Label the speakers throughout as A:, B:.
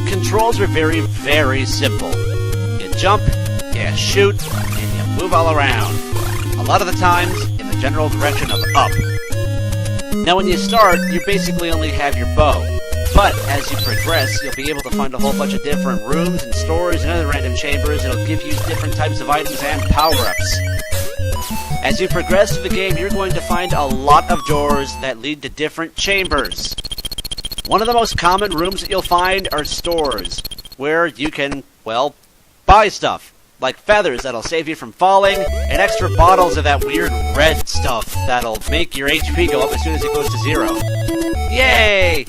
A: Controls are very, very simple. You jump, you shoot, and you move all around. A lot of the times, in the general direction of up. Now when you start, you basically only have your bow. But as you progress, you'll be able to find a whole bunch of different rooms and stores and other random chambers. It'll give you different types of items and power-ups. As you progress through the game, you're going to find a lot of doors that lead to different chambers. One of the most common rooms that you'll find are stores, where you can, well, buy stuff. Like feathers that'll save you from falling, and extra bottles of that weird red stuff that'll make your HP go up as soon as it goes to 0. Yay!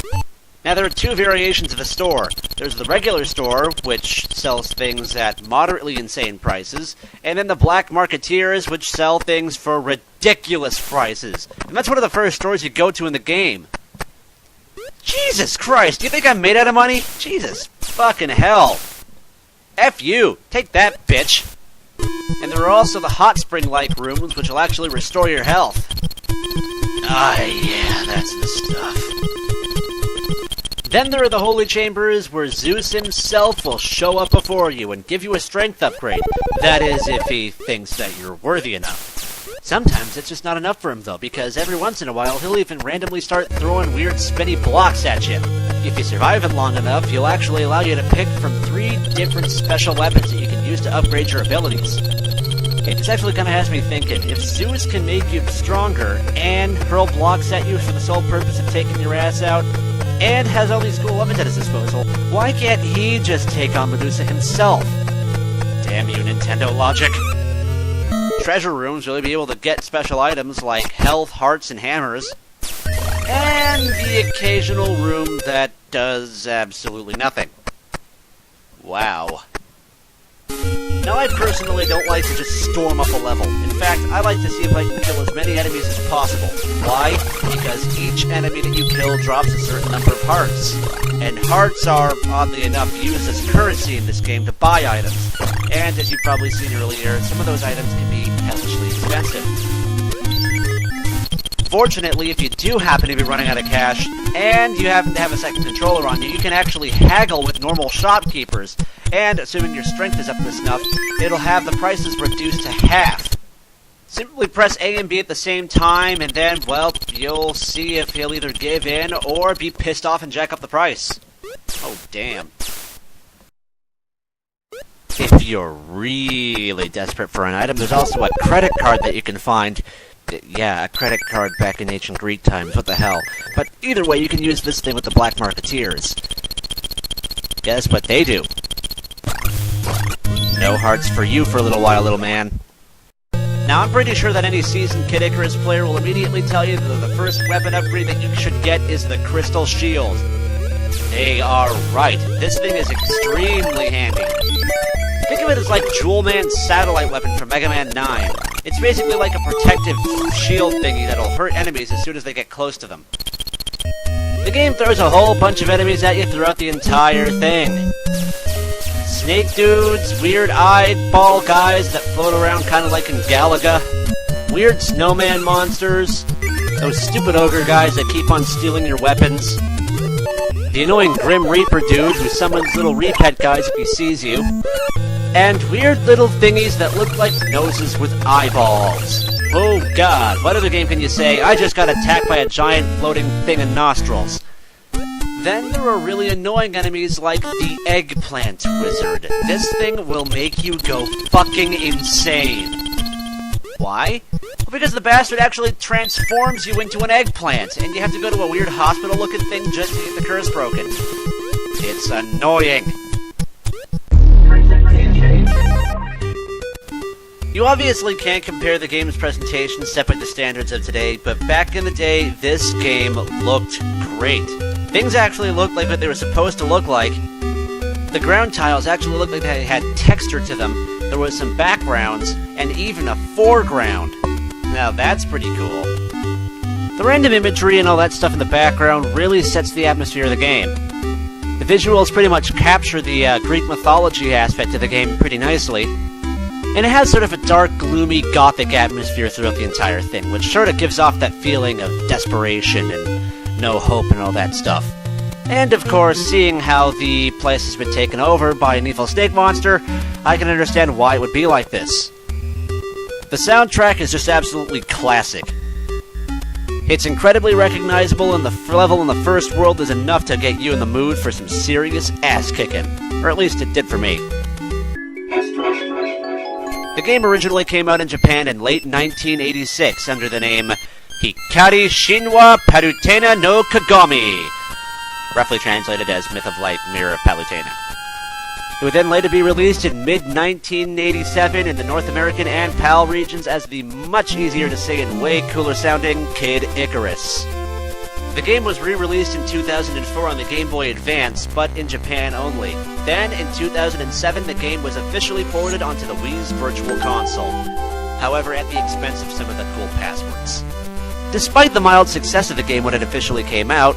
A: Now there are two variations of a store. There's the regular store, which sells things at moderately insane prices, and then the black marketeers, which sell things for ridiculous prices. And that's one of the first stores you go to in the game. Jesus Christ, do you think I'm made out of money? Jesus fucking hell. F you! Take that, bitch! And there are also the hot spring-like rooms, which will actually restore your health. Ah, yeah, that's the stuff. Then there are the holy chambers, where Zeus himself will show up before you and give you a strength upgrade. That is, if he thinks that you're worthy enough. Sometimes it's just not enough for him, though, because every once in a while he'll even randomly start throwing weird spinny blocks at you. If you survive it long enough, he'll actually allow you to pick from 3 different special weapons that you can use to upgrade your abilities. It just actually kind of has me thinking, if Zeus can make you stronger and hurl blocks at you for the sole purpose of taking your ass out, and has all these cool weapons at his disposal, why can't he just take on Medusa himself? Damn you, Nintendo logic. Treasure rooms will be able to get special items like health, hearts, and hammers. And the occasional room that does absolutely nothing. Wow. Now, I personally don't like to just storm up a level. In fact, I like to see if I can kill as many enemies as possible. Why? Because each enemy that you kill drops a certain number of hearts. And hearts are, oddly enough, used as currency in this game to buy items. And as you've probably seen earlier, some of those items can be hellishly expensive. Fortunately, if you do happen to be running out of cash, and you happen to have a second controller on you, you can actually haggle with normal shopkeepers. And, assuming your strength is up to snuff, it'll have the prices reduced to half. Simply press A and B at the same time, and then, well, you'll see if he'll either give in or be pissed off and jack up the price. Oh, damn. If you're really desperate for an item, there's also a credit card that you can find. Yeah, a credit card back in ancient Greek times, what the hell. But either way, you can use this thing with the black marketeers. Guess what they do? No hearts for you for a little while, little man. Now, I'm pretty sure that any seasoned Kid Icarus player will immediately tell you that the first weapon upgrade that you should get is the Crystal Shield. They are right. This thing is extremely handy. Think of it as like Jewel Man's satellite weapon from Mega Man 9. It's basically like a protective shield thingy that'll hurt enemies as soon as they get close to them. The game throws a whole bunch of enemies at you throughout the entire thing. Snake dudes, weird-eyed ball guys that float around kind of like in Galaga, weird snowman monsters, those stupid ogre guys that keep on stealing your weapons, the annoying Grim Reaper dude who summons little repet guys if he sees you, and weird little thingies that look like noses with eyeballs. Oh god, what other game can you say? I just got attacked by a giant floating thing in nostrils. Then there are really annoying enemies like the Eggplant Wizard. This thing will make you go fucking insane. Why? Well, because the bastard actually transforms you into an eggplant, and you have to go to a weird hospital-looking thing just to get the curse broken. It's annoying. You obviously can't compare the game's presentation set by the standards of today, but back in the day, this game looked great. Things actually looked like what they were supposed to look like. The ground tiles actually looked like they had texture to them. There was some backgrounds, and even a foreground. Now that's pretty cool. The random imagery and all that stuff in the background really sets the atmosphere of the game. The visuals pretty much capture the Greek mythology aspect of the game pretty nicely. And it has sort of a dark, gloomy, gothic atmosphere throughout the entire thing, which sort of gives off that feeling of desperation and no hope and all that stuff. And of course, seeing how the place has been taken over by an evil snake monster, I can understand why it would be like this. The soundtrack is just absolutely classic. It's incredibly recognizable, and the level in the first world is enough to get you in the mood for some serious ass-kicking. Or at least it did for me. The game originally came out in Japan in late 1986 under the name Hikari Shinwa Palutena no Kagami, roughly translated as Myth of Light, Mirror of Palutena. It would then later be released in mid-1987 in the North American and PAL regions as the much easier to say and way cooler sounding Kid Icarus. The game was re-released in 2004 on the Game Boy Advance, but in Japan only. Then, in 2007, the game was officially ported onto the Wii's Virtual Console, however at the expense of some of the cool passwords. Despite the mild success of the game when it officially came out,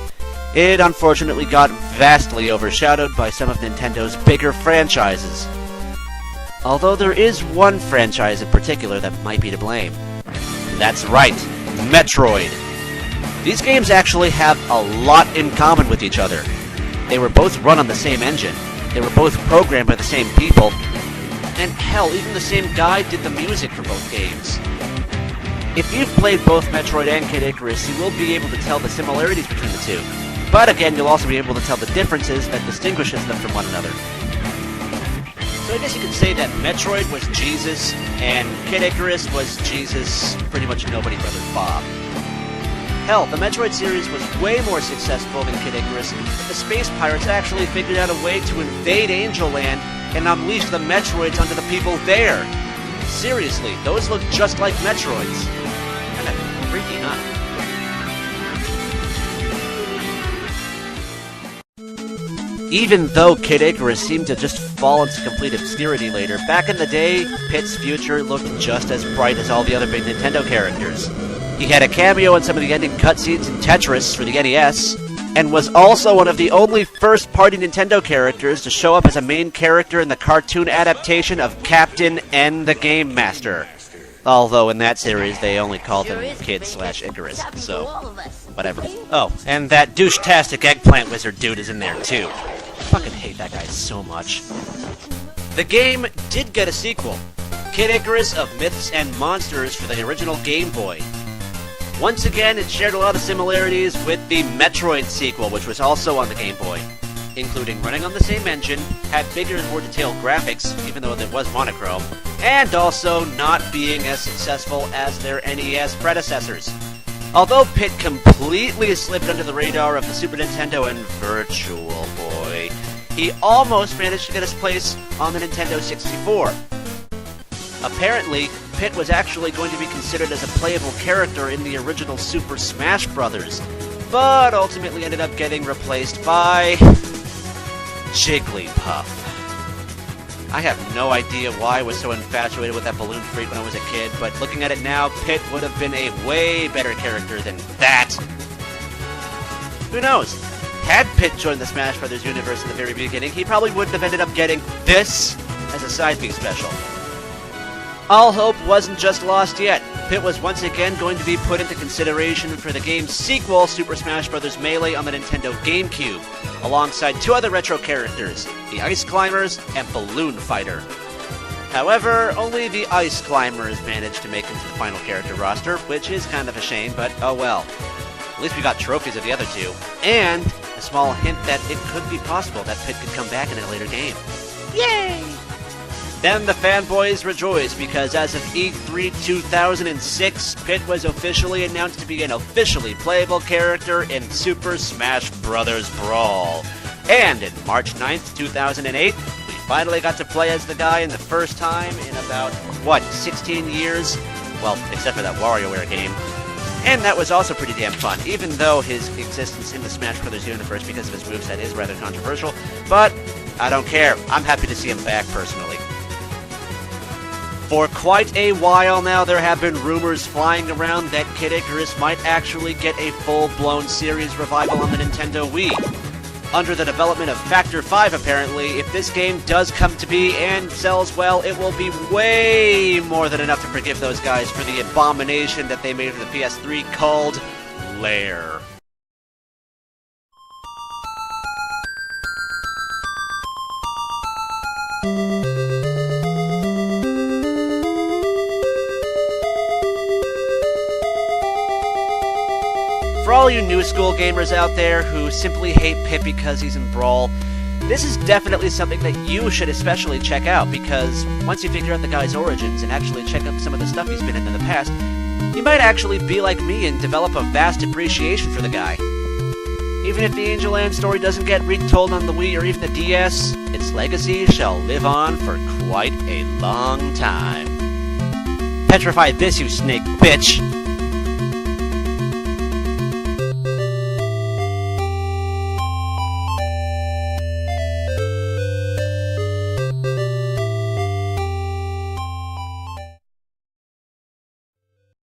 A: it unfortunately got vastly overshadowed by some of Nintendo's bigger franchises. Although there is one franchise in particular that might be to blame. That's right, Metroid. These games actually have a lot in common with each other. They were both run on the same engine, they were both programmed by the same people, and hell, even the same guy did the music for both games. If you've played both Metroid and Kid Icarus, you will be able to tell the similarities between the two. But again, you'll also be able to tell the differences that distinguishes them from one another. So I guess you could say that Metroid was Jesus, and Kid Icarus was Jesus' pretty much nobody brother Bob. Hell, the Metroid series was way more successful than Kid Icarus, but the space pirates actually figured out a way to invade Angel Land and unleash the Metroids onto the people there. Seriously, those look just like Metroids. And that's freaky, huh? Even though Kid Icarus seemed to just fall into complete obscurity later, back in the day, Pit's future looked just as bright as all the other big Nintendo characters. He had a cameo in some of the ending cutscenes in Tetris for the NES, and was also one of the only first-party Nintendo characters to show up as a main character in the cartoon adaptation of Captain N the Game Master. Although in that series they only called him Kid/Icarus, so whatever. Oh, and that douche-tastic eggplant wizard dude is in there too. I fucking hate that guy so much. The game did get a sequel, Kid Icarus of Myths and Monsters for the original Game Boy. Once again, it shared a lot of similarities with the Metroid sequel, which was also on the Game Boy, including running on the same engine, had bigger and more detailed graphics, even though it was monochrome, and also not being as successful as their NES predecessors. Although Pit completely slipped under the radar of the Super Nintendo and Virtual Boy, he almost managed to get his place on the Nintendo 64. Apparently, Pit was actually going to be considered as a playable character in the original Super Smash Bros., but ultimately ended up getting replaced by Jigglypuff. I have no idea why I was so infatuated with that balloon freak when I was a kid, but looking at it now, Pit would have been a way better character than that. Who knows? Had Pit joined the Smash Bros. Universe in the very beginning, he probably wouldn't have ended up getting this as a side piece special. All hope wasn't just lost yet. Pit was once again going to be put into consideration for the game's sequel, Super Smash Bros. Melee on the Nintendo GameCube, alongside two other retro characters, the Ice Climbers and Balloon Fighter. However, only the Ice Climbers managed to make it to the final character roster, which is kind of a shame, but oh well. At least we got trophies of the other two, and a small hint that it could be possible that Pit could come back in a later game. Yay! Then the fanboys rejoiced because as of E3 2006, Pit was officially announced to be an officially playable character in Super Smash Bros. Brawl. And in March 9th, 2008, we finally got to play as the guy in the first time in about, 16 years? Well, except for that WarioWare game. And that was also pretty damn fun, even though his existence in the Smash Bros. Universe because of his moveset is rather controversial. But I don't care. I'm happy to see him back, personally. For quite a while now, there have been rumors flying around that Kid Icarus might actually get a full-blown series revival on the Nintendo Wii. Under the development of Factor 5, apparently, if this game does come to be and sells well, it will be way more than enough to forgive those guys for the abomination that they made for the PS3 called Lair. For all you new school gamers out there who simply hate Pip because he's in Brawl, this is definitely something that you should especially check out, because once you figure out the guy's origins and actually check out some of the stuff he's been in the past, you might actually be like me and develop a vast appreciation for the guy. Even if the Angel Land story doesn't get retold on the Wii or even the DS, its legacy shall live on for quite a long time. Petrify this, you snake bitch!